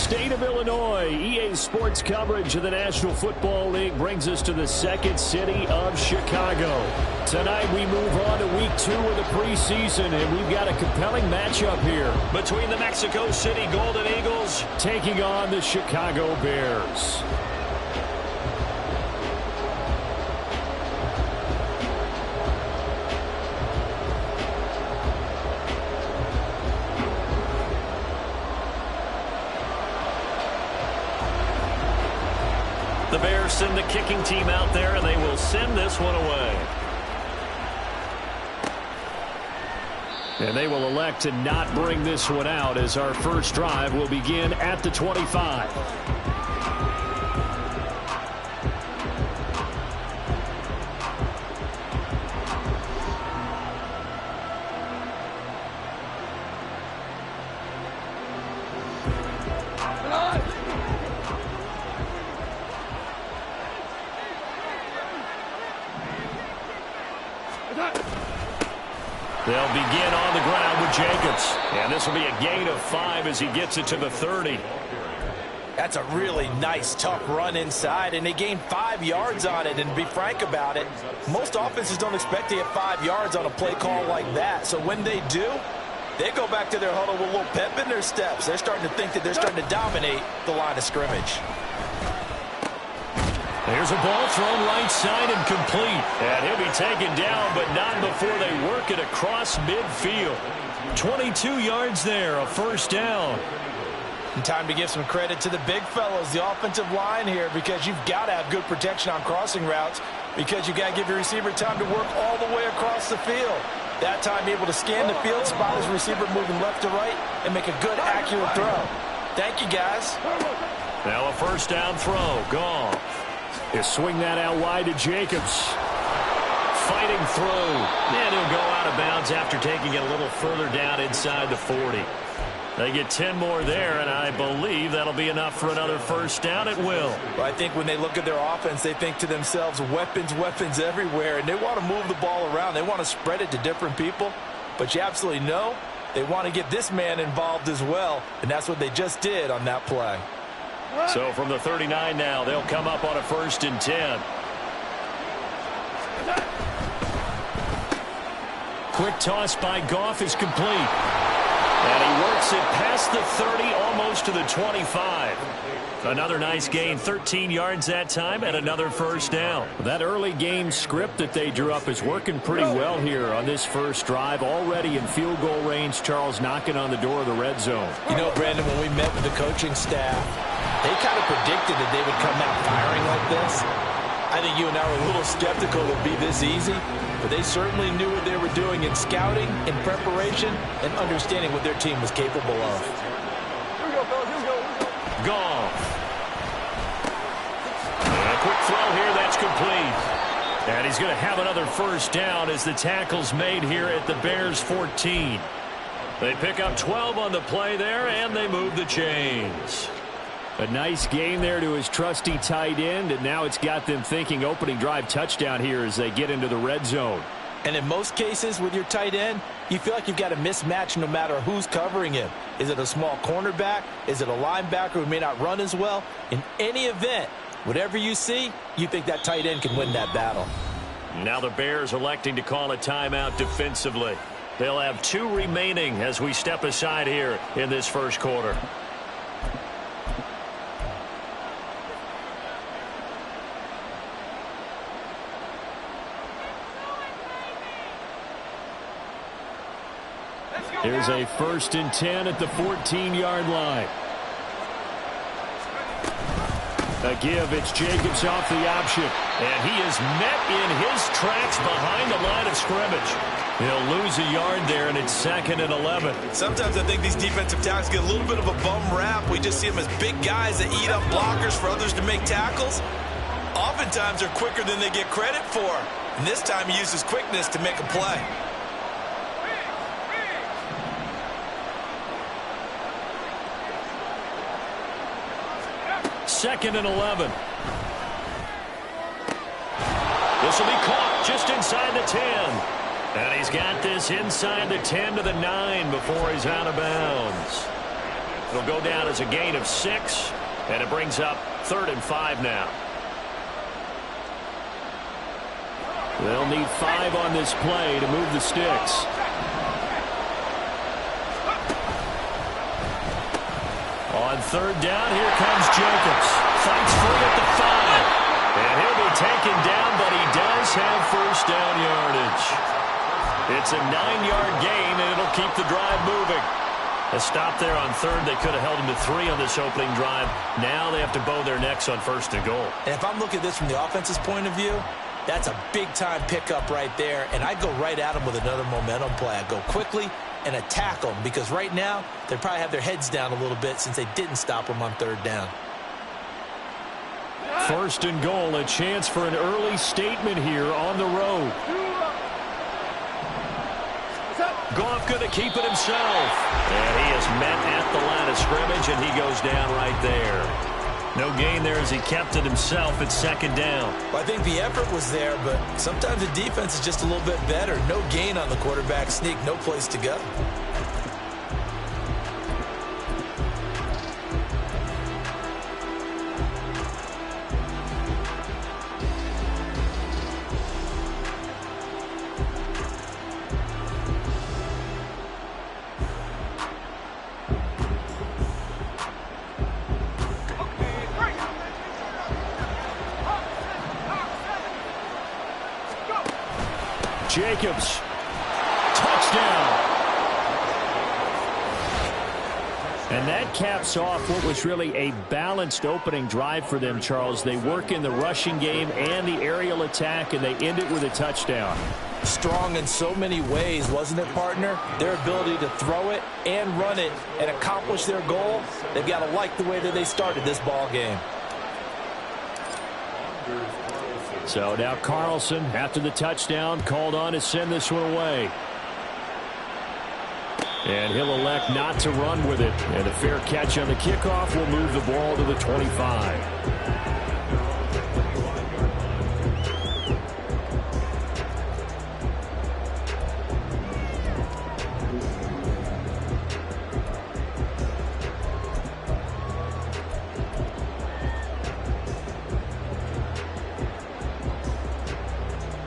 state of Illinois. EA Sports coverage of the National Football League brings us to the second city of Chicago. Tonight we move on to week 2 of the preseason, and we've got a compelling matchup here between the Mexico City Golden Eagles taking on the Chicago Bears. The Bears send the kicking team out there, and they will send this one away. And they will elect to not bring this one out as our first drive will begin at the 25. They'll begin on the ground with Jacobs. And this will be a gain of 5 as he gets it to the 30. That's a really nice, tough run inside, and they gained 5 yards on it. And to be frank about it, most offenses don't expect to get 5 yards on a play call like that. So when they do, they go back to their huddle with a little pep in their steps. They're starting to think that they're starting to dominate the line of scrimmage. There's a ball thrown right side and complete. And he'll be taken down, but not before they work it across midfield. 22 yards there, a first down. And time to give some credit to the big fellows, the offensive line here, because you've got to have good protection on crossing routes, because you've got to give your receiver time to work all the way across the field. That time able to scan the field, spot his receiver moving left to right, and make a good, accurate throw. Thank you, guys. Now a first down throw. Gone. He'll swing that out wide to Jacobs. Fighting through. And he'll go out of bounds after taking it a little further down inside the 40. They get 10 more there, and I believe that'll be enough for another first down. It will. Well, I think when they look at their offense, they think to themselves, weapons, weapons everywhere, and they want to move the ball around. They want to spread it to different people, but you absolutely know they want to get this man involved as well, and that's what they just did on that play. So from the 39 now, they'll come up on a 1st and 10. Quick toss by Goff is complete. And he works it past the 30, almost to the 25. Another nice gain, 13 yards that time, and another first down. That early game script that they drew up is working pretty well here on this first drive. Already in field goal range, Charles knocking on the door of the red zone. You know, Brandon, when we met with the coaching staff, they kind of predicted that they would come out firing like this. I think you and I were a little skeptical it would be this easy, but they certainly knew what they were doing in scouting, in preparation, and understanding what their team was capable of. Here we go, fellas. Here we go. Goff. And a quick throw here. That's complete. And he's going to have another first down as the tackle's made here at the Bears 14. They pick up 12 on the play there, and they move the chains. A nice gain there to his trusty tight end, and now it's got them thinking opening drive touchdown here as they get into the red zone. And in most cases with your tight end, you feel like you've got a mismatch no matter who's covering him. Is it a small cornerback? Is it a linebacker who may not run as well? In any event, whatever you see, you think that tight end can win that battle. Now the Bears electing to call a timeout defensively. They'll have 2 remaining as we step aside here in this first quarter. Here's a 1st and 10 at the 14-yard line. A give, it's Jacobs off the option. And he is met in his tracks behind the line of scrimmage. He'll lose a yard there, and it's 2nd and 11. Sometimes I think these defensive tackles get a little bit of a bum rap. We just see them as big guys that eat up blockers for others to make tackles. Oftentimes they're quicker than they get credit for. And this time he uses quickness to make a play. 2nd and 11. This will be caught just inside the 10. And he's got this inside the 10 to the 9 before he's out of bounds. It'll go down as a gain of 6, and it brings up 3rd and 5 now. They'll need 5 on this play to move the sticks. On 3rd down, here comes Jacobs. Fights free at the 5. And he'll be taken down, but he does have first down yardage. It's a 9-yard gain, and it'll keep the drive moving. A stop there on 3rd. They could have held him to 3 on this opening drive. Now they have to bow their necks on 1st and goal. And if I'm looking at this from the offense's point of view, that's a big-time pickup right there. And I go right at them with another momentum play. I go quickly and attack them because right now they probably have their heads down a little bit since they didn't stop them on 3rd down. 1st and goal, a chance for an early statement here on the road. Goff going to keep it himself. And he is met at the line of scrimmage, and he goes down right there. No gain there as he kept it himself at 2nd down. Well, I think the effort was there, but sometimes the defense is just a little bit better. No gain on the quarterback sneak, no place to go. Jacobs. Touchdown. And that caps off what was really a balanced opening drive for them, Charles. They work in the rushing game and the aerial attack, and they end it with a touchdown. Strong in so many ways, wasn't it, partner? Their ability to throw it and run it and accomplish their goal, they've got to like the way that they started this ball game. So now Carlson, after the touchdown, called on to send this one away. And he'll elect not to run with it. And a fair catch on the kickoff will move the ball to the 25.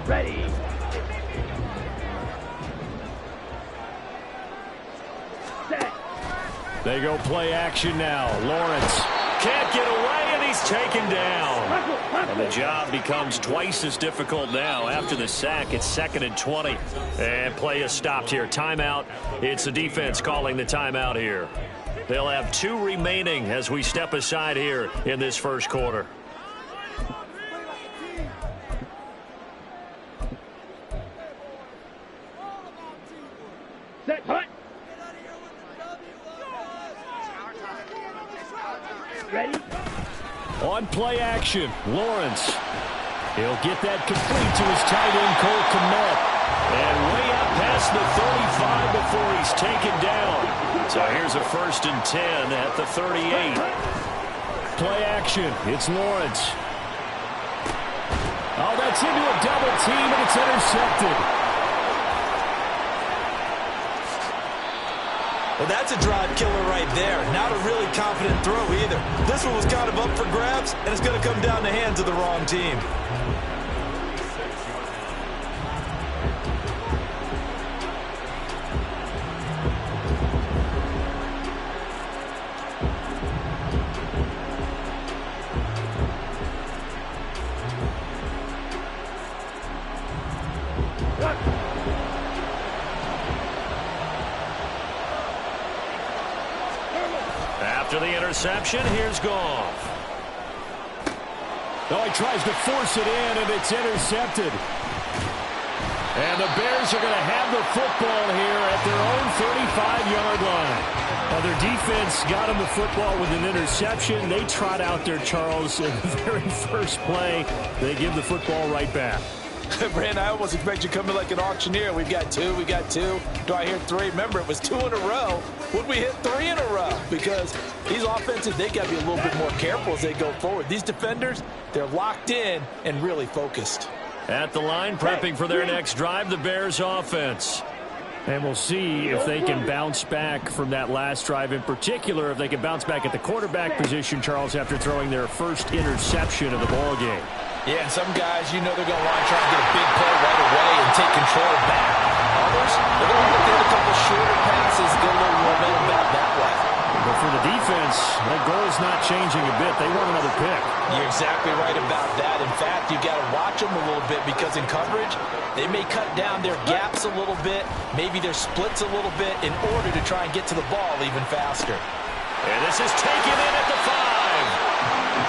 Ready. Set. They go play action now. Lawrence can't get away, and he's taken down. And the job becomes twice as difficult now. After the sack, it's 2nd and 20. And play is stopped here. Timeout. It's the defense calling the timeout here. They'll have 2 remaining as we step aside here in this first quarter. Set. Hut. Ready. On play action, Lawrence. He'll get that complete to his tight end, Cole Kmet. And way out past the 35 before he's taken down. So here's a 1st and 10 at the 38. Play action, it's Lawrence. Oh, that's into a double team, and it's intercepted. Well, that's a drive killer right there. Not a really confident throw either. This one was kind of up for grabs, and it's going to come down the hands of the wrong team. After the interception, here's Goff. Oh, he tries to force it in, and it's intercepted. And the Bears are going to have the football here at their own 35-yard line. Now, their defense got them the football with an interception. They trot out there, Charles, in the very first play. They give the football right back. Brand, I almost expect you coming like an auctioneer. We've got 2, we got 2. Do I hear 3? Remember, it was 2 in a row. Would we hit 3 in a row? Because these offenses, they got to be a little bit more careful as they go forward. These defenders, they're locked in and really focused. At the line, prepping for their next drive, the Bears offense. And we'll see if they can bounce back from that last drive, in particular, if they can bounce back at the quarterback position, Charles, after throwing their first interception of the ball game. Yeah, and some guys, you know they're going to want to try and get a big play right away and take control back. Others, they're going to want to get a couple shorter passes, get a little momentum back that way. But for the defense, that goal is not changing a bit. They want another pick. You're exactly right about that. In fact, you got to watch them a little bit because in coverage, they may cut down their gaps a little bit, maybe their splits a little bit in order to try and get to the ball even faster. And this is taken in at the 5.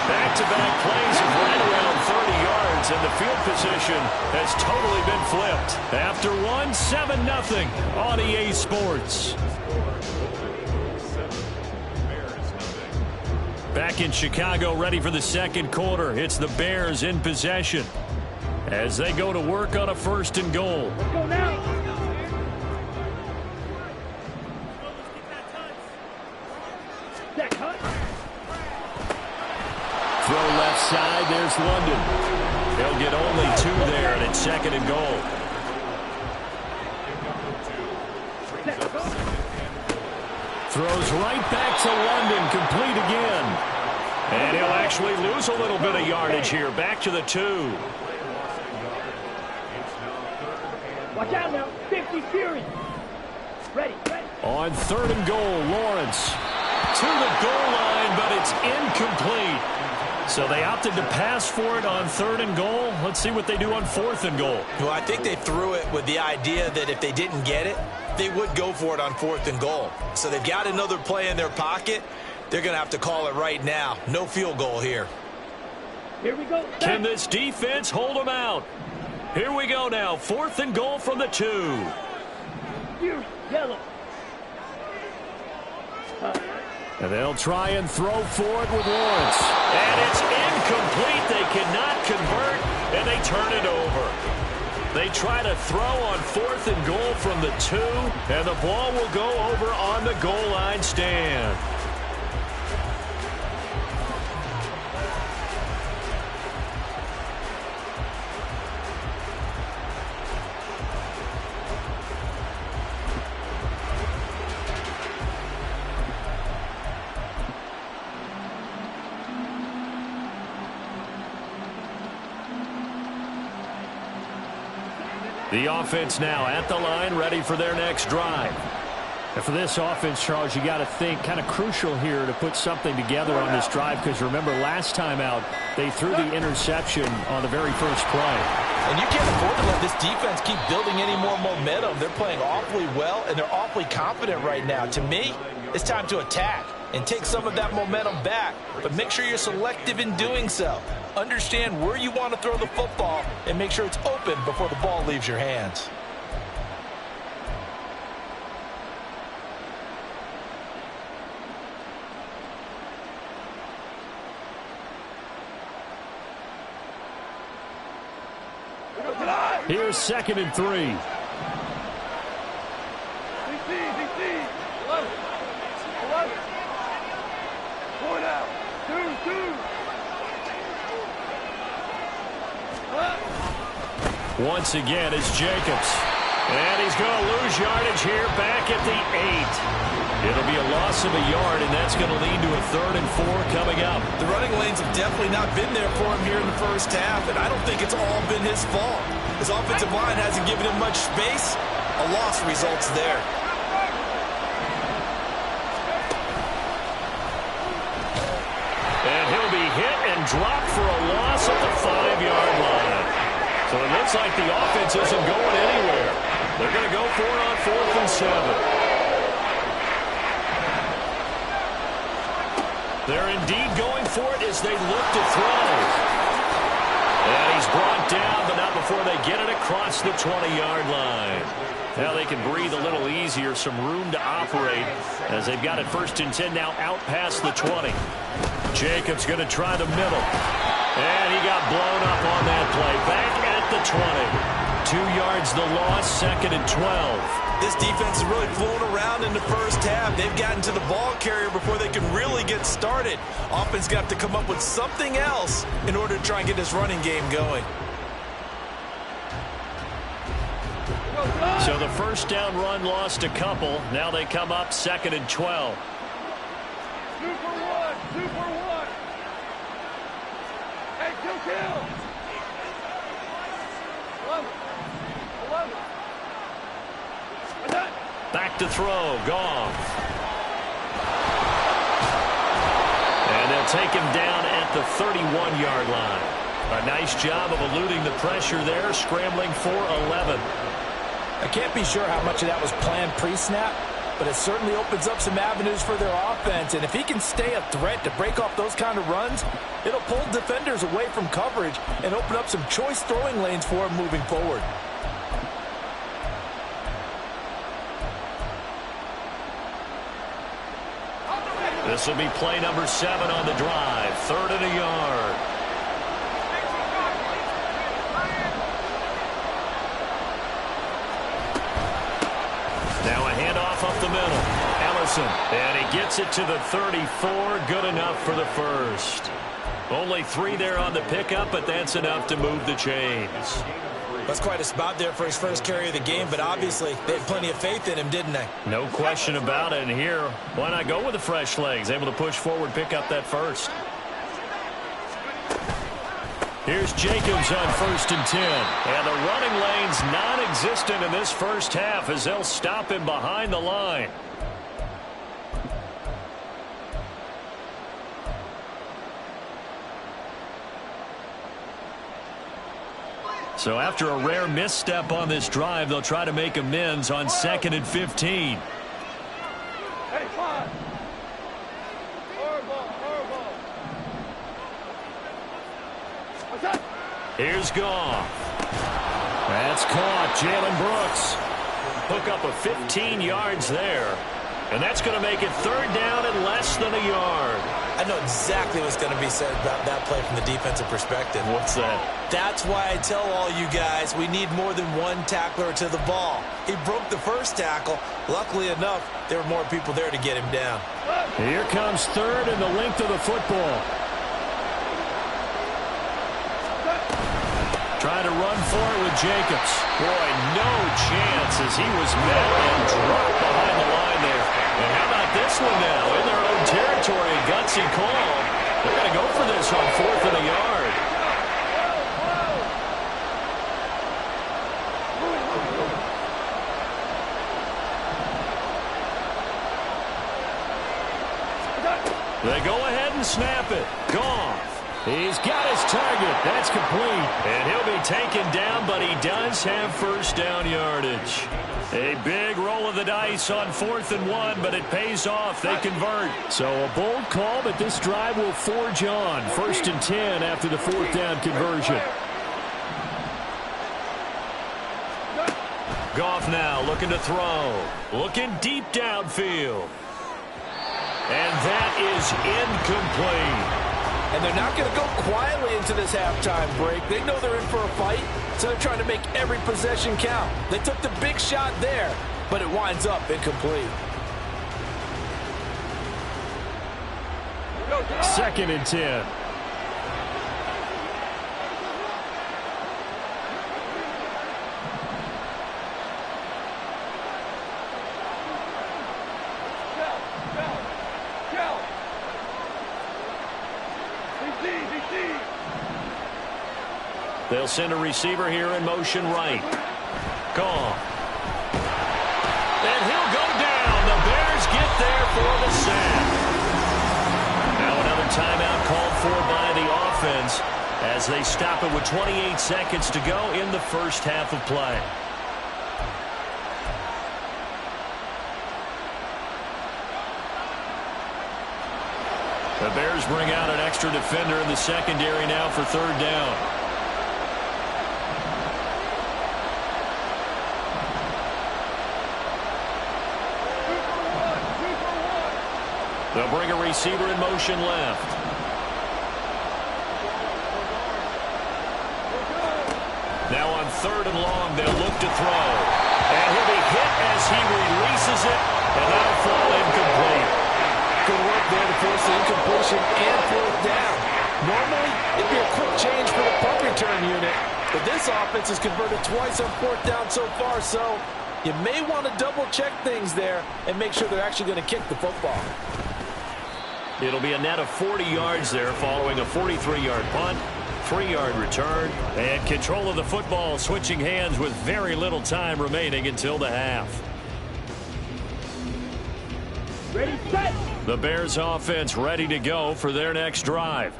Back-to-back plays of right around 30 yards, and the field position has totally been flipped. After one, 7-0 on EA Sports. Back in Chicago, ready for the second quarter. It's the Bears in possession as they go to work on a 1st and goal. Let's go now. Zach Hunt. Throw left side. There's London. They'll get only 2 there, and it's 2nd and goal. Throws right back to London, complete again. And he'll actually lose a little bit of yardage here, back to the 2. Watch out now, 50 Fury. Ready. On 3rd and goal, Lawrence to the goal line, but it's incomplete. So they opted to pass for it on 3rd and goal. Let's see what they do on 4th and goal. Well, I think they threw it with the idea that if they didn't get it, they would go for it on 4th and goal. So they've got another play in their pocket. They're going to have to call it right now. No field goal here. Here we go. Can this defense hold them out? Here we go now. 4th and goal from the 2. Fury, yellow. And they'll try and throw for it with Lawrence. And it's incomplete. They cannot convert, and they turn it over. They try to throw on 4th and goal from the 2, and the ball will go over on the goal line stand. The offense now at the line, ready for their next drive. And for this offense, Charles, you got to think kind of crucial here to put something together on this drive, because remember last time out, they threw the interception on the very first play. And you can't afford to let this defense keep building any more momentum. They're playing awfully well, and they're awfully confident right now. To me, it's time to attack and take some of that momentum back, but make sure you're selective in doing so. Understand where you want to throw the football and make sure it's open before the ball leaves your hands. Here's 2nd and 3. VC. Going out. 2. Once again, it's Jacobs. And he's going to lose yardage here back at the 8. It'll be a loss of a yard, and that's going to lead to a 3rd and 4 coming up. The running lanes have definitely not been there for him here in the first half, and I don't think it's all been his fault. His offensive line hasn't given him much space. A loss results there. And he'll be hit and dropped for a loss at the 5-yard line. So it looks like the offense isn't going anywhere. They're going to go for it on 4th and 7. They're indeed going for it as they look to throw. And he's brought down, but not before they get it across the 20-yard line. Now they can breathe a little easier, some room to operate as they've got it 1st and 10 now out past the 20. Jacobs going to try the middle. And he got blown up on that play. Back at the 20. 2 yards the loss, 2nd and 12. This defense is really fooling around in the first half. They've gotten to the ball carrier before they can really get started. Offense got to come up with something else in order to try and get this running game going. Go, So the first down run lost a couple. Now they come up 2nd and 12. 2 for 1. 2 for 1. Hey, kill. 11. Back to throw. Goff. And they'll take him down at the 31-yard line. A nice job of eluding the pressure there, scrambling for 11. I can't be sure how much of that was planned pre-snap, but it certainly opens up some avenues for their offense. And if he can stay a threat to break off those kind of runs, it'll pull defenders away from coverage and open up some choice throwing lanes for him moving forward. This will be play number 7 on the drive. 3rd and a yard. Now a handoff up the middle. Ellison. And he gets it to the 34. Good enough for the first. Only 3 there on the pickup, but that's enough to move the chains. That's quite a spot there for his first carry of the game, but obviously they had plenty of faith in him, didn't they? No question about it. And here, why not go with the fresh legs? Able to push forward, pick up that first. Here's Jacobs on 1st and 10. And the running lane's non-existent in this first half as they'll stop him behind the line. So after a rare misstep on this drive, they'll try to make amends on 2nd and 15. Hey, 5. Horrible. What's that? Here's Goff. That's caught. Jalen Brooks. Hook up of 15 yards there. And that's going to make it 3rd down and less than a yard. I know exactly what's going to be said about that play from the defensive perspective. What's that? That's why I tell all you guys we need more than one tackler to the ball. He broke the first tackle. Luckily enough, there were more people there to get him down. Here comes 3rd and the length of the football. Trying to run for it with Jacobs. Boy, no chance as he was met and dropped behind the line there. And how about this one now? In their own territory, gutsy call. They're going to go for this on 4th and a yard. They go ahead and snap it. Goff. He's got his target. That's complete. And he'll be taken down, but he does have first down yardage. A big roll of the dice on 4th and 1, but it pays off. They convert. So a bold call, but this drive will forge on. 1st and 10 after the 4th down conversion. Goff now looking to throw. Looking deep downfield. And that is incomplete. And they're not going to go quietly into this halftime break. They know they're in for a fight, so they're trying to make every possession count. They took the big shot there, but it winds up incomplete. 2nd and 10. They'll send a receiver here in motion right. Goff. And he'll go down. The Bears get there for the sack. Now another timeout called for by the offense as they stop it with 28 seconds to go in the first half of play. The Bears bring out an extra defender in the secondary now for 3rd down. They'll bring a receiver in motion left. Now on 3rd and long, they'll look to throw. And he'll be hit as he releases it, and that'll fall incomplete. Good work there to force the incompletion and 4th down. Normally, it'd be a quick change for the punt return unit, but this offense has converted twice on 4th down so far, so You may want to double-check things there and make sure they're actually going to kick the football. It'll be a net of 40 yards there following a 43-yard punt, 3-yard return, and control of the football switching hands with very little time remaining until the half. Ready, set. The Bears offense ready to go for their next drive.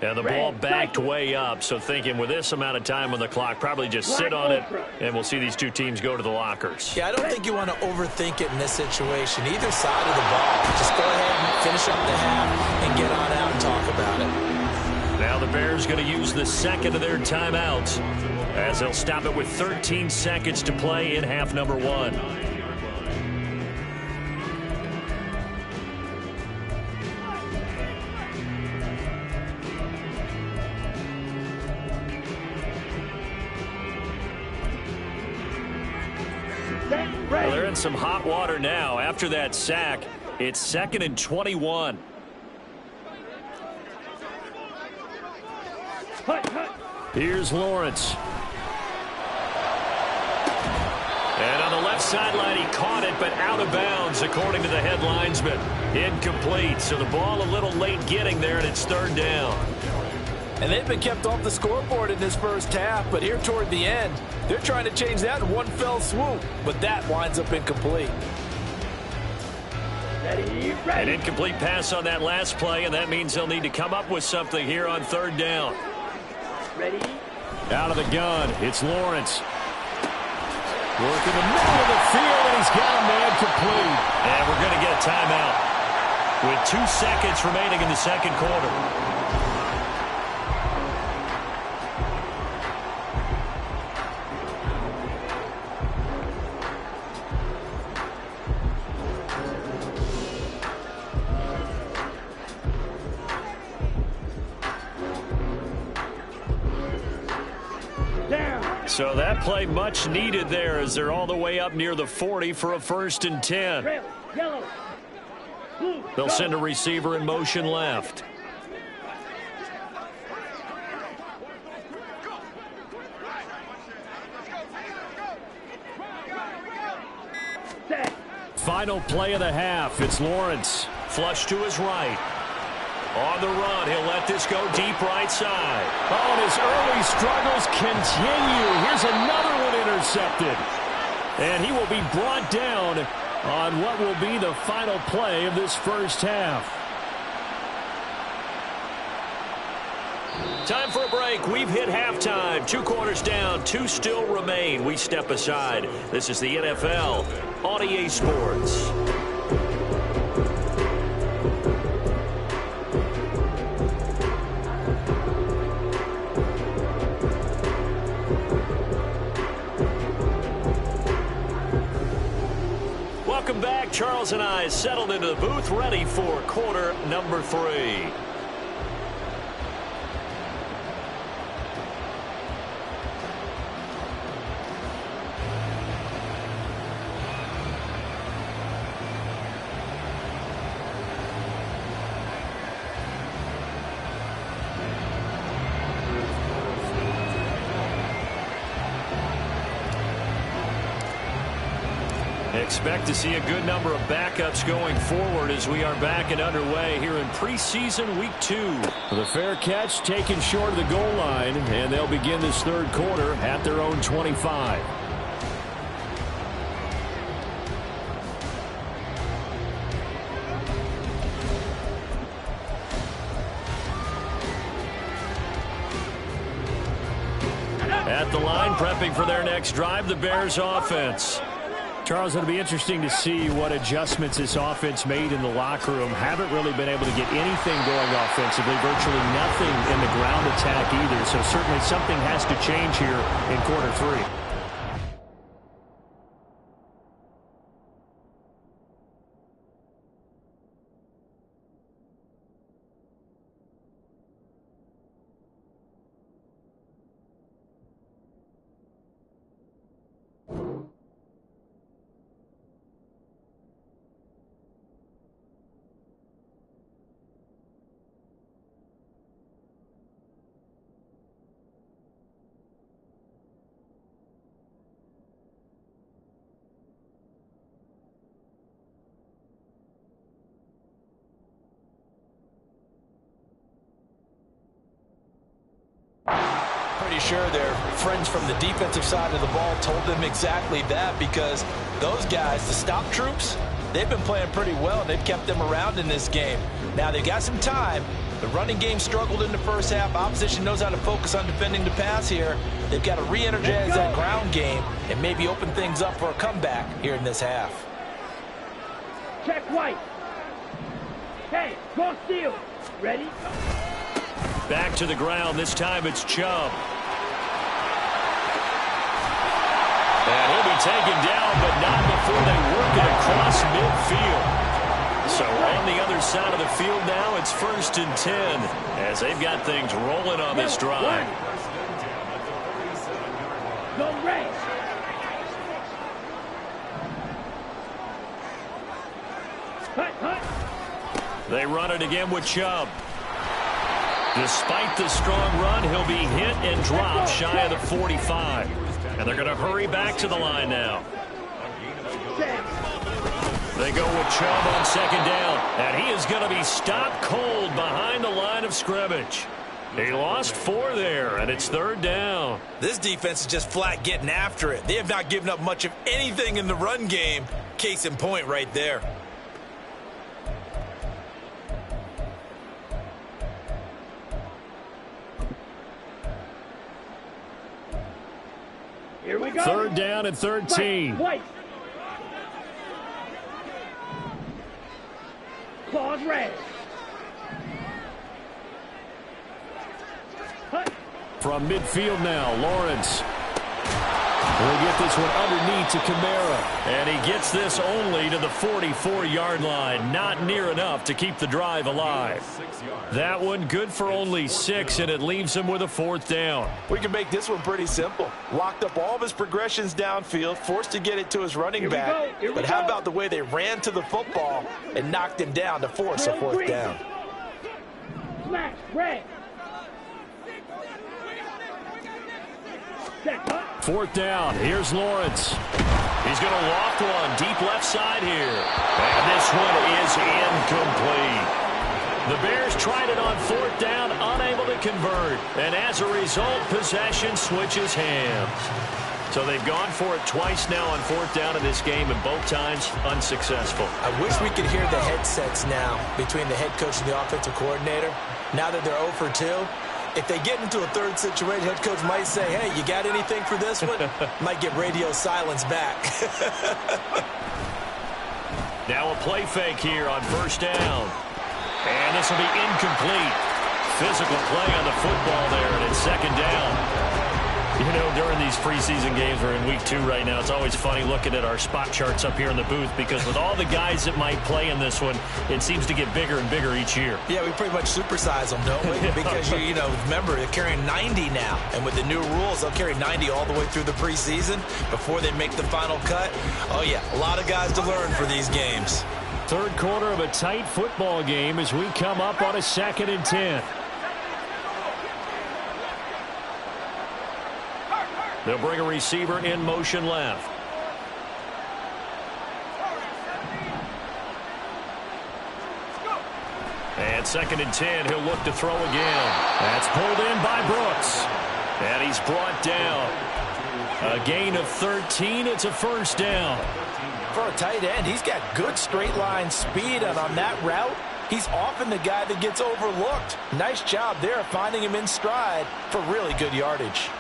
And the ball backed way up, so thinking with this amount of time on the clock, probably just sit on it, and we'll see these two teams go to the lockers. Yeah, I don't think you want to overthink it in this situation. Either side of the ball. Just go ahead and finish up the half and get on out and talk about it. Now the Bears going to use the second of their timeouts as they'll stop it with 13 seconds to play in half number 1. Well, they're in some hot water now. After that sack, it's 2nd and 21. Here's Lawrence. And on the left sideline, he caught it, but out of bounds, according to the head linesman. Incomplete, so the ball a little late getting there, and it's 3rd down. And they've been kept off the scoreboard in this first half, but here toward the end, they're trying to change that in one fell swoop, but that winds up incomplete. Ready, An ready. incomplete pass on that last play, and that means they'll need to come up with something here on 3rd down. Ready. Out of the gun, it's Lawrence. Working the middle of the field, and he's got a man complete. And we're going to get a timeout with 2 seconds remaining in the second quarter. So that play much needed there as they're all the way up near the 40 for a 1st and 10. Red, yellow, blue, They'll send a receiver in motion left. set. Final play of the half. It's Lawrence. Flush to his right. On the run, he'll let this go deep right side. Oh, and his early struggles continue. Here's another one intercepted. And he will be brought down on what will be the final play of this first half. Time for a break. We've hit halftime. 2 quarters down, 2 still remain. We step aside. This is the NFL on EA Sports. Welcome back. Charles and I settled into the booth, ready for quarter number 3. Expect to see a good number of backups going forward as we are back and underway here in preseason week 2. The fair catch taken short of the goal line, and they'll begin this 3rd quarter at their own 25. At the line, prepping for their next drive, the Bears offense. Charles, it'll be interesting to see what adjustments this offense made in the locker room. Haven't really been able to get anything going offensively, virtually nothing in the ground attack either. So certainly something has to change here in quarter 3. sure their friends from the defensive side of the ball told them exactly that, because those guys, the stop troops, they've been playing pretty well. They've kept them around in this game. Now, they've got some time. The running game struggled in the first half. Opposition knows how to focus on defending the pass here. They've got to re-energize that ground game and maybe open things up for a comeback here in this half. Check white. Hey, go steal. Ready? Back to the ground. This time it's Chubb. And he'll be taken down, but not before they work it across midfield. So on the other side of the field now, it's 1st and 10 as they've got things rolling on this drive. Go red. They run it again with Chubb. Despite the strong run, he'll be hit and dropped shy of the 45. And they're going to hurry back to the line now. They go with Chubb on 2nd down, and he is going to be stopped cold behind the line of scrimmage. He lost 4 there, and it's 3rd down. This defense is just flat getting after it. They have not given up much of anything in the run game. Case in point right there. Here we go. 3rd down and 13. White. Claws red. From midfield now, Lawrence. We'll get this one underneath to Kamara. And he gets this only to the 44-yard line. Not near enough to keep the drive alive. That one good for only 6, and it leaves him with a 4th down. We can make this one pretty simple. Locked up all of his progressions downfield, forced to get it to his running back. But how about the way they ran to the football and knocked him down to force a 4th down? Smash red. 4th down. Here's Lawrence. He's going to loft one deep left side here. And this one is incomplete. The Bears tried it on 4th down, unable to convert. And as a result, possession switches hands. So they've gone for it twice now on 4th down in this game, and both times unsuccessful. I wish we could hear the headsets now between the head coach and the offensive coordinator. Now that they're 0 for 2. If they get into a 3rd situation, head coach might say, hey, you got anything for this one? Might get radio silence back. Now a play fake here on 1st down. And this will be incomplete. Physical play on the football there, and it's 2nd down. You know, during these preseason games, we're in week 2 right now, it's always funny looking at our spot charts up here in the booth, because with all the guys that might play in this one, it seems to get bigger and bigger each year. Yeah, we pretty much supersize them, don't we? Because, you know, remember, they're carrying 90 now. And with the new rules, they'll carry 90 all the way through the preseason before they make the final cut. Oh, yeah, a lot of guys to learn for these games. 3rd quarter of a tight football game as we come up on a 2nd and 10. They'll bring a receiver in motion left. And 2nd and 10, he'll look to throw again. That's pulled in by Brooks. And he's brought down. A gain of 13, it's a 1st down. For a tight end, he's got good straight line speed, and on that route, he's often the guy that gets overlooked. Nice job there finding him in stride for really good yardage.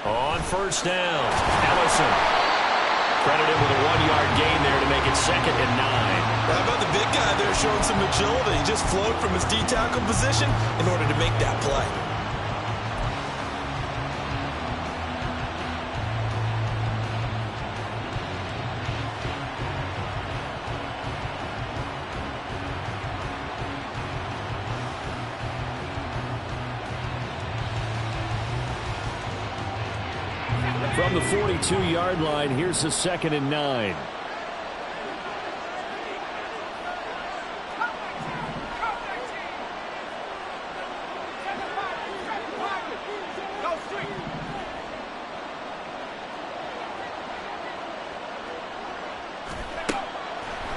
On 1st down, Ellison. Credited with a 1-yard gain there to make it 2nd and 9. How about the big guy there showing some agility? He just flowed from his D-tackle position in order to make that play. From the 42-yard line, here's the 2nd and 9.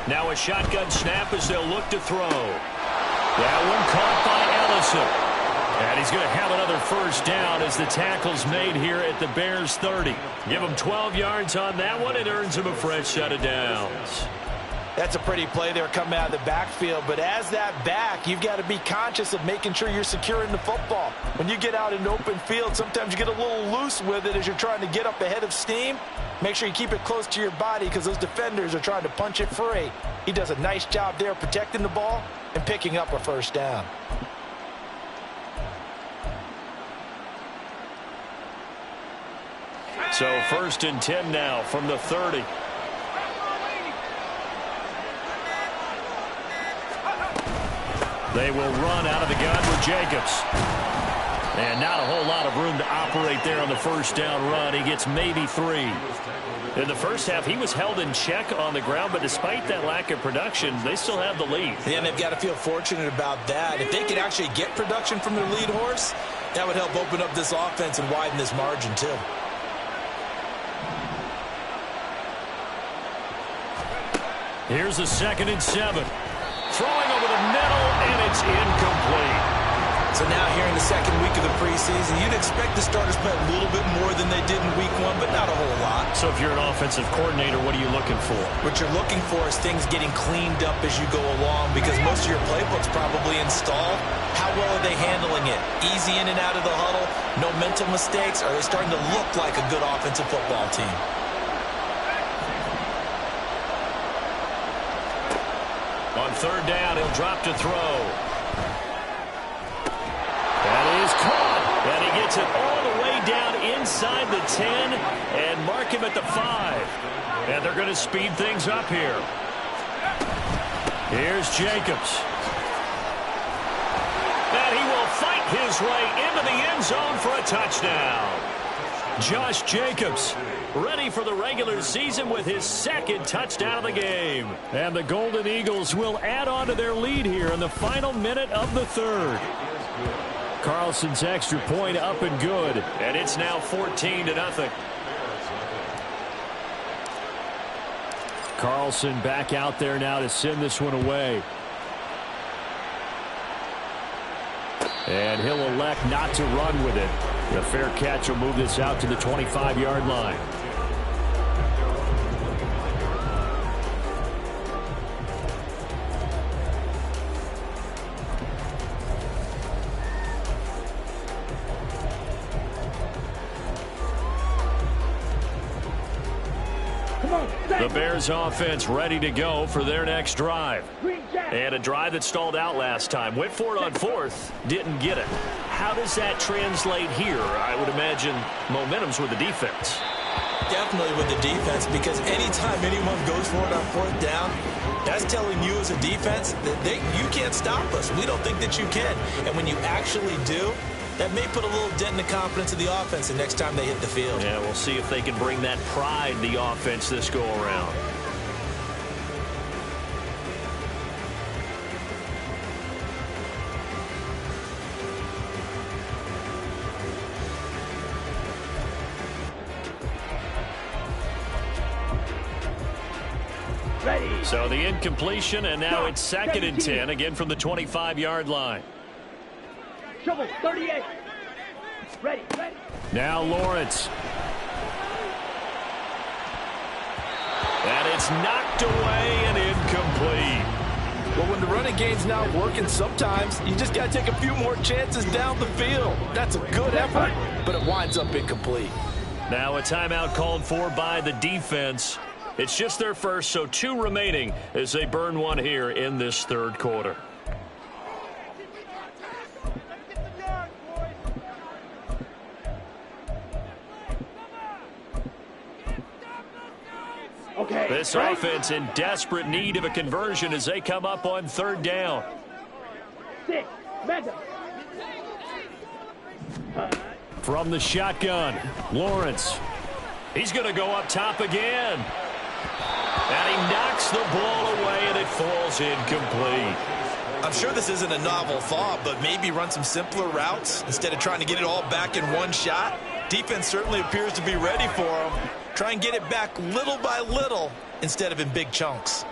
Now a shotgun snap as they'll look to throw. That one caught by Ellison. And he's going to have another first down as the tackle's made here at the Bears 30. Give him 12 yards on that one. It earns him a fresh set of downs. That's a pretty play there coming out of the backfield. But as that back, you've got to be conscious of making sure you're securing the football. When you get out in open field, sometimes you get a little loose with it as you're trying to get up ahead of steam. Make sure you keep it close to your body because those defenders are trying to punch it free. He does a nice job there protecting the ball and picking up a first down. So 1st and 10 now from the 30. They will run out of the gun with Jacobs. And not a whole lot of room to operate there on the first down run. He gets maybe 3. In the first half, he was held in check on the ground, but despite that lack of production, they still have the lead. Yeah, and they've got to feel fortunate about that. If they could actually get production from their lead horse, that would help open up this offense and widen this margin too. Here's a 2nd and 7. Throwing over the middle, and it's incomplete. So now here in the second week of the preseason, you'd expect the starters play a little bit more than they did in week 1, but not a whole lot. So if you're an offensive coordinator, what are you looking for? What you're looking for is things getting cleaned up as you go along because most of your playbook's probably installed. How well are they handling it? Easy in and out of the huddle? No mental mistakes? Are they starting to look like a good offensive football team? On 3rd down, he'll drop to throw. That is caught. And he gets it all the way down inside the 10 and mark him at the 5. And they're going to speed things up here. Here's Jacobs. And he will fight his way into the end zone for a touchdown. Josh Jacobs, ready for the regular season with his 2nd touchdown of the game. And the Golden Eagles will add on to their lead here in the final minute of the 3rd. Carlson's extra point up and good. And it's now 14-0. Carlson back out there now to send this one away. And he'll elect not to run with it. The fair catch will move this out to the 25-yard line. The Bears offense ready to go for their next drive. And a drive that stalled out last time. Went for it on 4th. Didn't get it. How does that translate here? I would imagine momentum's with the defense. Definitely with the defense, because anytime anyone goes for it on 4th down, that's telling you as a defense that you can't stop us. We don't think that you can. And when you actually do, that may put a little dent in the confidence of the offense the next time they hit the field. Yeah, we'll see if they can bring that pride, the offense, this go around. Ready. So the incompletion, and now it's 2nd and 10, again from the 25-yard line. Shovel, 38. Ready, ready. Now Lawrence. And it's knocked away and incomplete. Well, when the running game's not working, sometimes you just got to take a few more chances down the field. That's a good effort, but it winds up incomplete. Now a timeout called for by the defense. It's just their first, so 2 remaining as they burn one here in this 3rd quarter. Okay. This offense in desperate need of a conversion as they come up on 3rd down. 6, Mega. From the shotgun, Lawrence. He's going to go up top again. And he knocks the ball away, and it falls incomplete. I'm sure this isn't a novel thought, but maybe run some simpler routes instead of trying to get it all back in one shot. Defense certainly appears to be ready for him. Try and get it back little by little instead of in big chunks.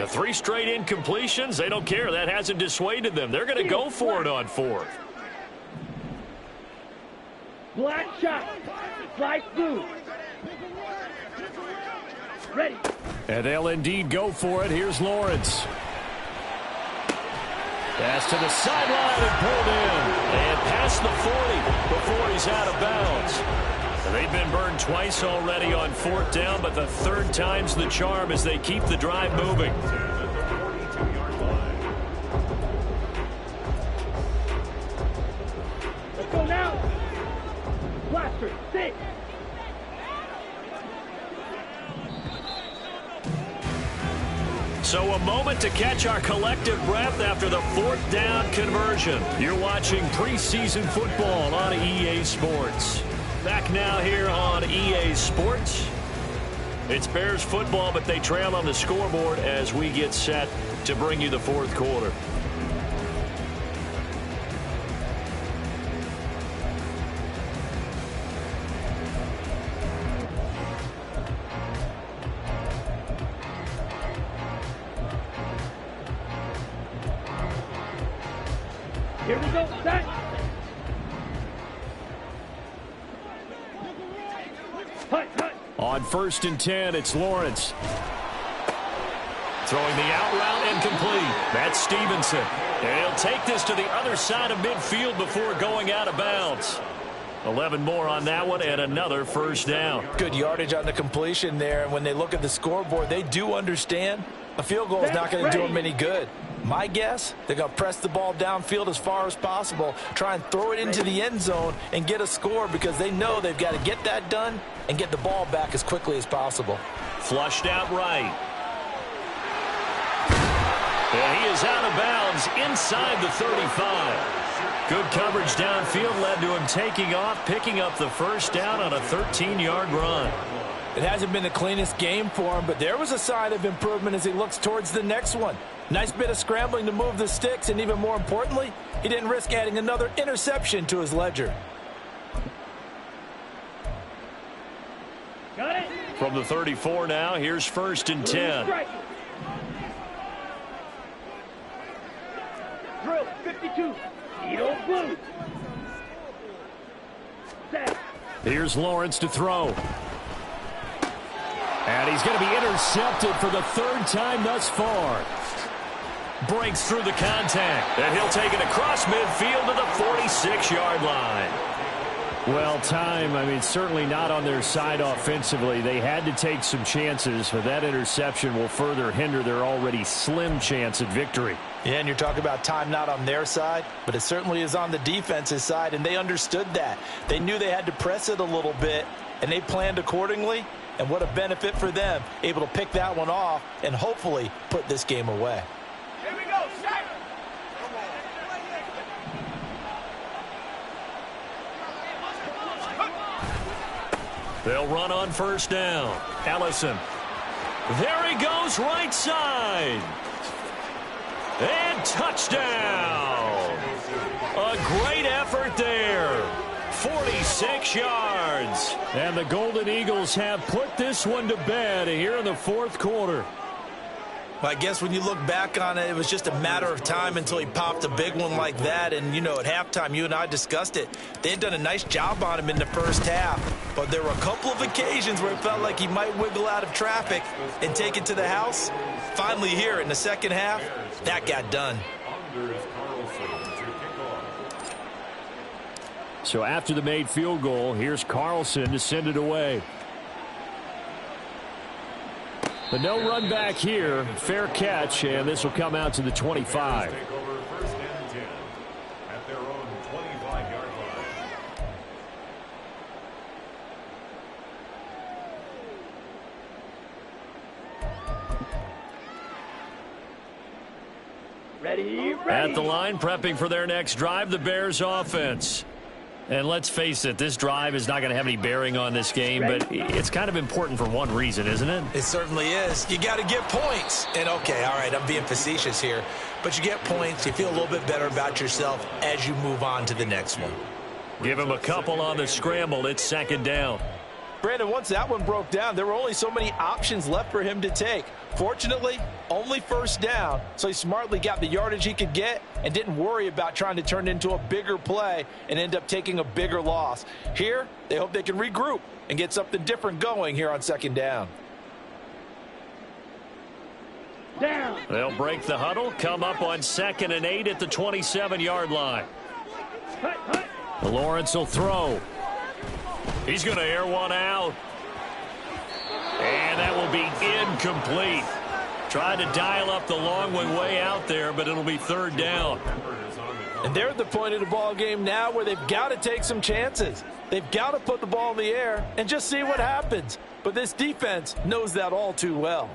3 straight incompletions, they don't care. That hasn't dissuaded them. They're going to go for it on 4th. Black shot. Slide through. Ready. And they'll indeed go for it. Here's Lawrence. Pass to the sideline and pulled in. And past the 40 before he's out of bounds. They've been burned twice already on 4th down, but the 3rd time's the charm as they keep the drive moving. Let's go now. Blaster, 6. So a moment to catch our collective breath after the 4th down conversion. You're watching preseason football on EA Sports. Back now here on EA Sports. It's Bears football, but they trail on the scoreboard as we get set to bring you the 4th quarter. Here we go. Set. On 1st and 10, it's Lawrence. Throwing the out route and complete. That's Stevenson. And he'll take this to the other side of midfield before going out of bounds. 11 more on that one and another 1st down. Good yardage on the completion there. And when they look at the scoreboard, they do understand a field goal is not going to do them any good. My guess, they're going to press the ball downfield as far as possible, try and throw it into the end zone and get a score because they know they've got to get that done and get the ball back as quickly as possible. Flushed out right. And he is out of bounds inside the 35. Good coverage downfield led to him taking off, picking up the 1st down on a 13-yard run. It hasn't been the cleanest game for him, but there was a sign of improvement as he looks towards the next one. Nice bit of scrambling to move the sticks, and even more importantly, he didn't risk adding another interception to his ledger. Got it. From the 34 now, here's 1st and 10. Drill, 52. Edo blue. Set. Here's Lawrence to throw. And he's going to be intercepted for the 3rd time thus far. Breaks through the contact. And he'll take it across midfield to the 46-yard line. Well, time, certainly not on their side offensively. They had to take some chances, but that interception will further hinder their already slim chance at victory. Yeah, and you're talking about time not on their side, but it certainly is on the defense's side, and they understood that. They knew they had to press it a little bit, and they planned accordingly, and what a benefit for them, able to pick that one off and hopefully put this game away. Here we go. Set. They'll run on 1st down. Ellison. There he goes, right side. And touchdown. A great effort there. 46 yards. And the Golden Eagles have put this one to bed here in the 4th quarter. Well, I guess when you look back on it, it was just a matter of time until he popped a big one like that. And, at halftime, you and I discussed it. They had done a nice job on him in the 1st half. But there were a couple of occasions where it felt like he might wiggle out of traffic and take it to the house. Finally here in the 2nd half, that got done. So after the made field goal, here's Carlson to send it away. The no run back here, fair catch, and this will come out to the 25. Ready. At the line, prepping for their next drive, the Bears offense. And let's face it, this drive is not going to have any bearing on this game, but it's kind of important for one reason, isn't it? It certainly is. You got to get points. And, okay, all right, I'm being facetious here. But you get points, you feel a little bit better about yourself as you move on to the next one. Give him a couple on the scramble. It's 2nd down. Brandon, once that one broke down, there were only so many options left for him to take. Fortunately, only first down, so he smartly got the yardage he could get and didn't worry about trying to turn it into a bigger play and end up taking a bigger loss. Here, they hope they can regroup and get something different going here on second down. Down. They'll break the huddle, come up on 2nd and 8 at the 27-yard line. Lawrence will throw. He's going to air one out. And that will be incomplete. Tried to dial up the long one way out there, but it'll be 3rd down. And they're at the point of the ball game now where they've got to take some chances. They've got to put the ball in the air and just see what happens. But this defense knows that all too well.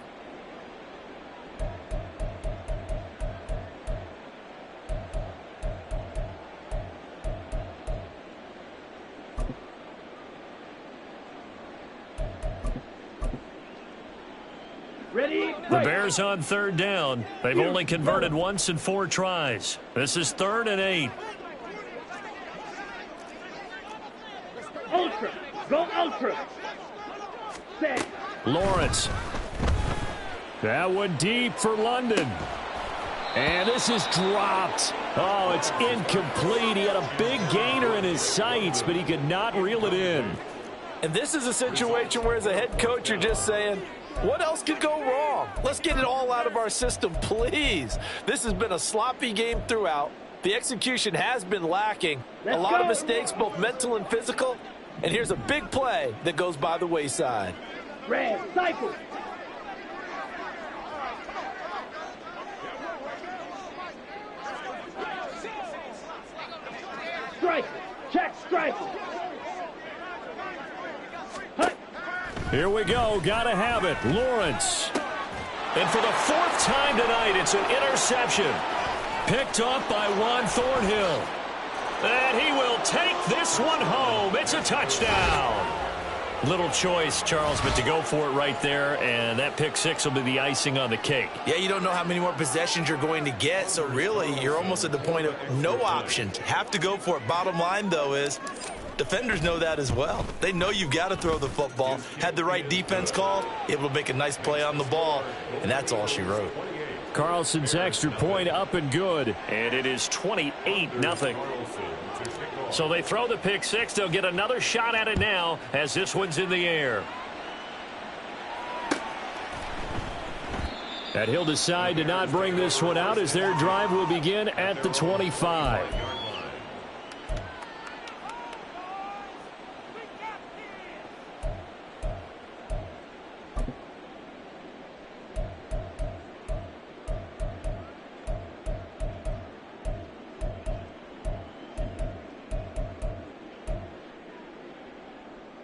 The Bears on 3rd down. They've only converted once in 4 tries. This is 3rd and 8. Ultra. Go ultra. Set. Lawrence. That one deep for London. And this is dropped. Oh, it's incomplete. He had a big gainer in his sights, but he could not reel it in. And this is a situation where as a head coach you're just saying, what else could go wrong? Let's get it all out of our system, please. This has been a sloppy game throughout. The execution has been lacking. A lot of mistakes, both mental and physical. And here's a big play that goes by the wayside. Red. Cycle. Strike. Check strike. Here we go. Got to have it. Lawrence. And for the 4th time tonight, it's an interception. Picked up by Juan Thornhill. And he will take this one home. It's a touchdown. Little choice, Charles, but to go for it right there, and that pick 6 will be the icing on the cake. Yeah, you don't know how many more possessions you're going to get, so really you're almost at the point of no options. Have to go for it. Bottom line, though, is defenders know that as well. They know you've got to throw the football. Had the right defense called, able to make a nice play on the ball, and that's all she wrote. Carlson's extra point up and good, and it is 28-0. So they throw the pick 6. They'll get another shot at it now as this one's in the air. And he'll decide to not bring this one out as their drive will begin at the 25.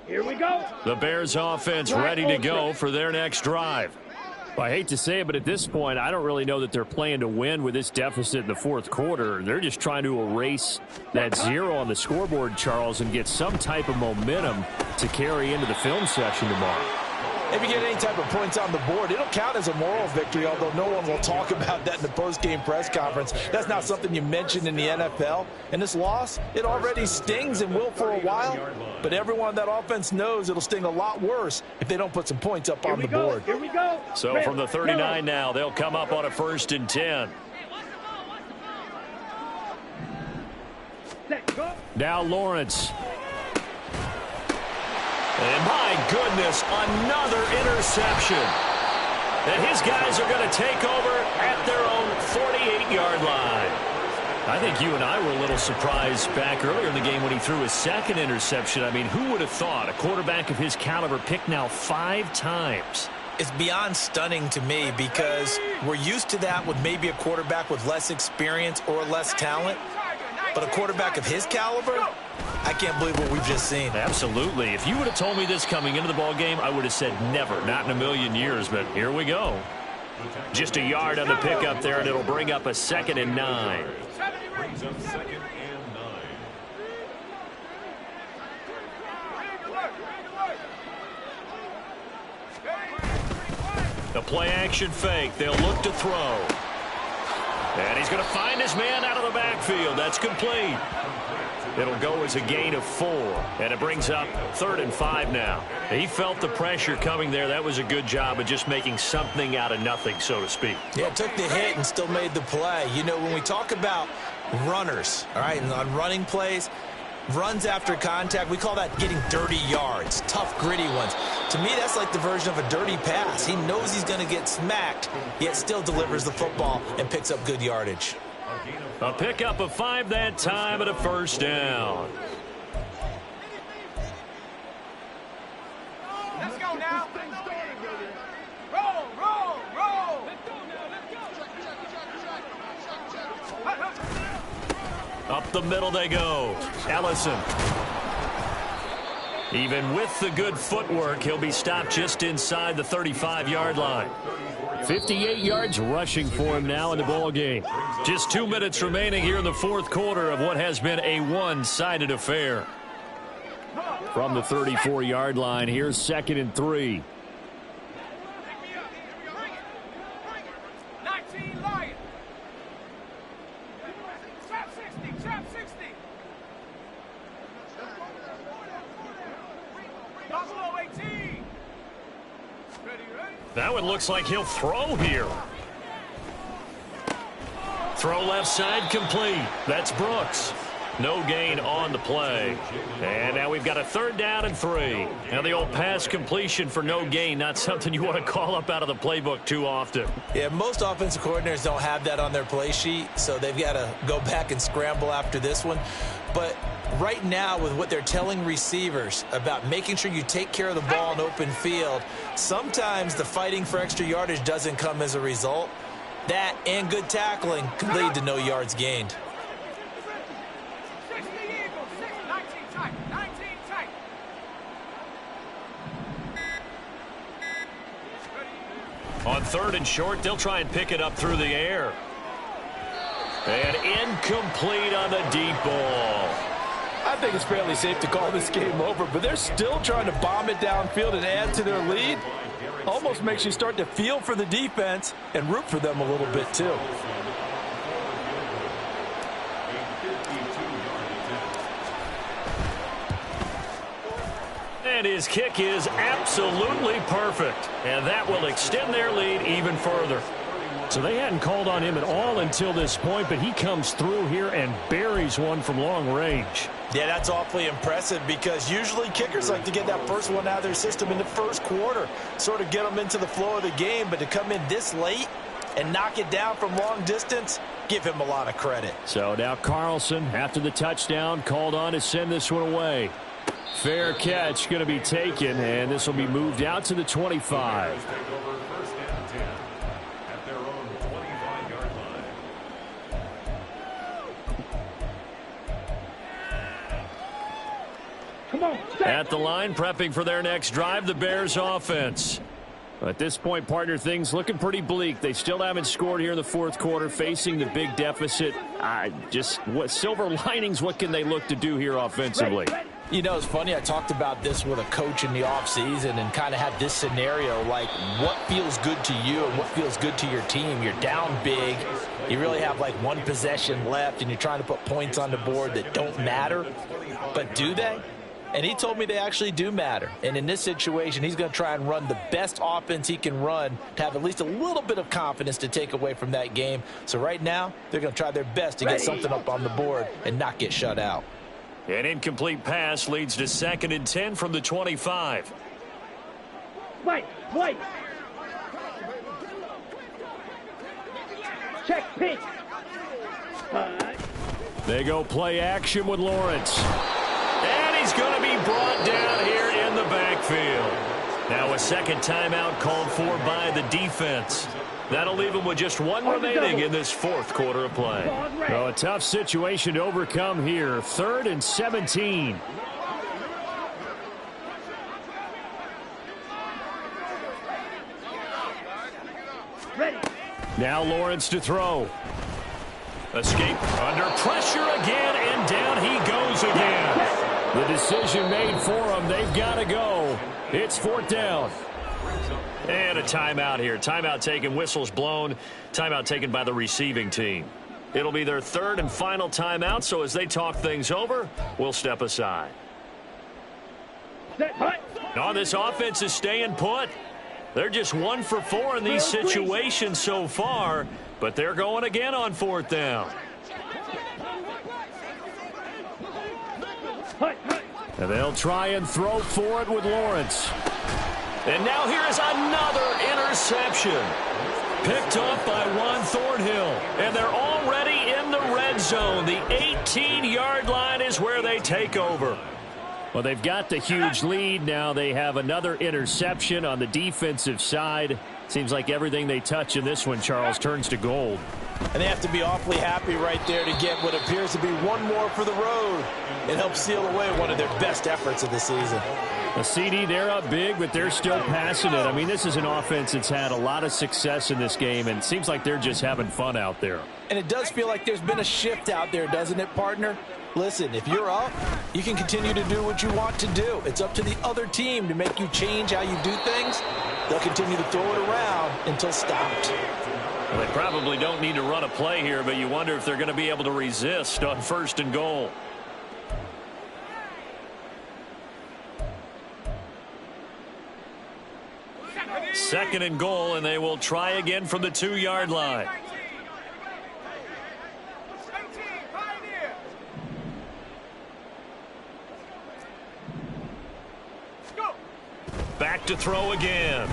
Here we go. The Bears offense ready to go for their next drive. Well, I hate to say it, but at this point, I don't really know that they're playing to win with this deficit in the 4th quarter. They're just trying to erase that 0 on the scoreboard, Charles, and get some type of momentum to carry into the film session tomorrow. If you get any type of points on the board, it'll count as a moral victory, although no one will talk about that in the post-game press conference. That's not something you mentioned in the NFL. And this loss, it already stings and will for a while. But everyone on that offense knows it'll sting a lot worse if they don't put some points up on the board. Here we go. So from the 39 now, they'll come up on a 1st and 10. Set, go. Now Lawrence. And my goodness, another interception. And his guys are going to take over at their own 48-yard line. I think you and I were a little surprised back earlier in the game when he threw his 2nd interception. I mean, who would have thought a quarterback of his caliber picked now 5 times? It's beyond stunning to me because we're used to that with maybe a quarterback with less experience or less talent. But a quarterback of his caliber, I can't believe what we've just seen. Absolutely. If you would have told me this coming into the ball game, I would have said never, not in a million years. But here we go. Just a yard on the pickup there, and it'll bring up a 2nd and 9. The play action fake. They'll look to throw. And he's going to find his man out of the backfield. That's complete. It'll go as a gain of 4, and it brings up 3rd and 5 now. He felt the pressure coming there. That was a good job of just making something out of nothing, so to speak. Yeah, took the hit and still made the play. You know, when we talk about runners, all right, and on running plays, runs after contact, we call that getting dirty yards, tough, gritty ones. To me, that's like the version of a dirty pass. He knows he's going to get smacked, yet still delivers the football and picks up good yardage. A pickup of 5 that time and a first down. Let's go now. Roll, roll, roll. Let's go now. Let's go. Up the middle they go. Ellison. Even with the good footwork, he'll be stopped just inside the 35-yard line. 58 yards rushing for him now in the ball game. Just 2 minutes remaining here in the fourth quarter of what has been a one-sided affair. From the 34-yard line, here's 2nd and 3. 19 Lions. Trap 60, trap 60. Buffalo 18. Ready? That one looks like he'll throw here. Throw left side complete. That's Brooks. No gain on the play. And now we've got a 3rd down and 3. Now the old pass completion for no gain, not something you want to call up out of the playbook too often. Yeah, most offensive coordinators don't have that on their play sheet, so they've got to go back and scramble after this one. But right now, with what they're telling receivers about making sure you take care of the ball in open field, sometimes the fighting for extra yardage doesn't come as a result. That and good tackling could lead to no yards gained. 60 Eagles, 19 tight, 19 tight. On 3rd and short, they'll try and pick it up through the air. And incomplete on the deep ball. I think it's fairly safe to call this game over, but they're still trying to bomb it downfield and add to their lead. Almost makes you start to feel for the defense and root for them a little bit too. And his kick is absolutely perfect. And that will extend their lead even further. So they hadn't called on him at all until this point, but he comes through here and buries one from long range. Yeah, that's awfully impressive because usually kickers like to get that first one out of their system in the first quarter, sort of get them into the flow of the game, but to come in this late and knock it down from long distance, give him a lot of credit. So now Carlson, after the touchdown, called on to send this one away. Fair catch going to be taken, and this will be moved out to the 25. At the line, prepping for their next drive, the Bears offense. At this point, partner, things looking pretty bleak. They still haven't scored here in the fourth quarter, facing the big deficit. What silver linings, what can they look to do here offensively? You know, it's funny, I talked about this with a coach in the offseason and kind of had this scenario, like what feels good to you and what feels good to your team. You're down big. You really have like one possession left, and you're trying to put points on the board that don't matter. But do they? And he told me they actually do matter. And in this situation, he's going to try and run the best offense he can run to have at least a little bit of confidence to take away from that game. So right now, they're going to try their best to get something up on the board and not get shut out. An incomplete pass leads to 2nd and 10 from the 25. Wait. Check pitch. They go play action with Lawrence. And he's going to be brought down here in the backfield. Now a second timeout called for by the defense. That'll leave him with just one remaining in this fourth quarter of play. Well, a tough situation to overcome here. 3rd and 17. Ready. Now Lawrence to throw. Escape under pressure again, and down he goes again. The decision made for him. They've got to go. It's 4th down. And a timeout here. Timeout taken, whistles blown. Timeout taken by the receiving team. It'll be their third and final timeout, so as they talk things over, we'll step aside. Oh, this offense is staying put. They're just 1 for 4 in these situations so far, but they're going again on 4th down. And they'll try and throw for it with Lawrence. And now here is another interception. Picked off by Juan Thornhill. And they're already in the red zone. The 18-yard line is where they take over. Well, they've got the huge lead. Now they have another interception on the defensive side. Seems like everything they touch in this one, Charles, turns to gold. And they have to be awfully happy right there to get what appears to be one more for the road. It helps seal away one of their best efforts of the season. The CD, they're up big, but they're still passing it. I mean, this is an offense that's had a lot of success in this game, and it seems like they're just having fun out there. And it does feel like there's been a shift out there, doesn't it, partner? Listen, if you're up, you can continue to do what you want to do. It's up to the other team to make you change how you do things. They'll continue to throw it around until stopped. Well, they probably don't need to run a play here, but you wonder if they're going to be able to resist on 1st and goal. Second and goal, and they will try again from the 2-yard line. Back to throw again.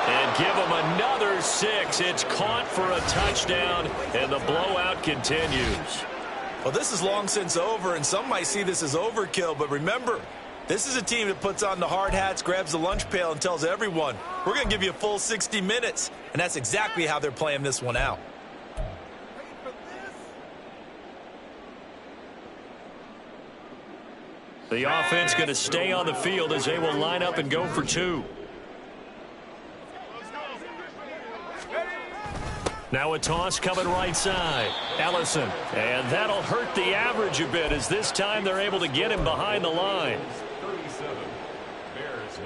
And give them another 6. It's caught for a touchdown, and the blowout continues. Well, this is long since over, and some might see this as overkill, but remember, this is a team that puts on the hard hats, grabs the lunch pail, and tells everyone, we're going to give you a full 60 minutes. And that's exactly how they're playing this one out. The offense going to stay on the field as they will line up and go for 2. Now a toss coming right side. Ellison. And that'll hurt the average a bit as this time they're able to get him behind the line. 37. Bears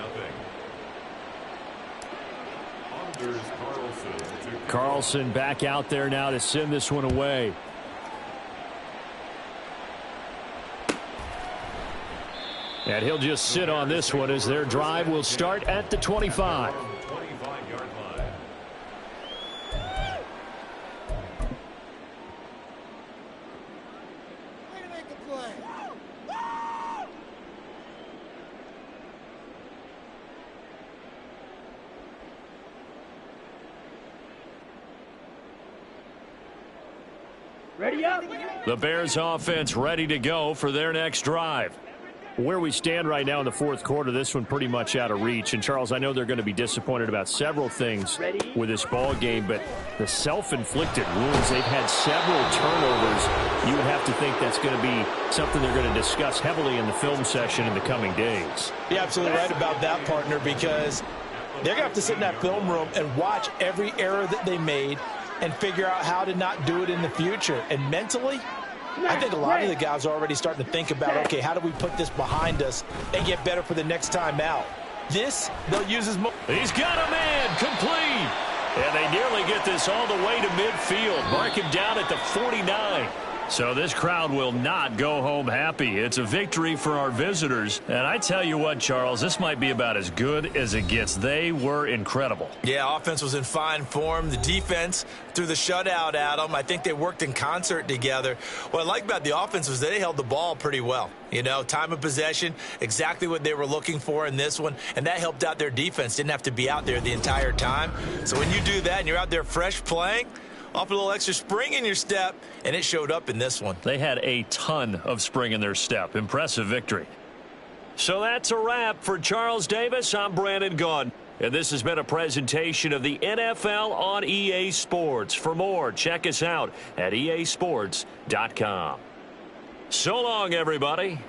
nothing. Carlson back out there now to send this one away. And he'll just sit on this one as their drive will start at the 25. Ready up. The Bears offense ready to go for their next drive. Where we stand right now in the 4th quarter, this one pretty much out of reach. And, Charles, I know they're going to be disappointed about several things with this ball game, but the self-inflicted wounds, they've had several turnovers. You would have to think that's going to be something they're going to discuss heavily in the film session in the coming days. You're absolutely right about that, partner, because they're going to have to sit in that film room and watch every error that they made and figure out how to not do it in the future. And mentally, I think a lot of the guys are already starting to think about, okay, how do we put this behind us and get better for the next time out? This, they'll use as much. He's got a man complete. And they nearly get this all the way to midfield. Mark him down at the 49. So this crowd will not go home happy. It's a victory for our visitors. And I tell you what, Charles, this might be about as good as it gets. They were incredible. Yeah, offense was in fine form. The defense threw the shutout at them. I think they worked in concert together. What I like about the offense was they held the ball pretty well. You know, time of possession, exactly what they were looking for in this one. And that helped out their defense. Didn't have to be out there the entire time. So when you do that and you're out there fresh playing, off a little extra spring in your step, and it showed up in this one. They had a ton of spring in their step. Impressive victory. So that's a wrap for Charles Davis. I'm Brandon Gaudin, and this has been a presentation of the NFL on EA Sports. For more, check us out at easports.com. So long, everybody.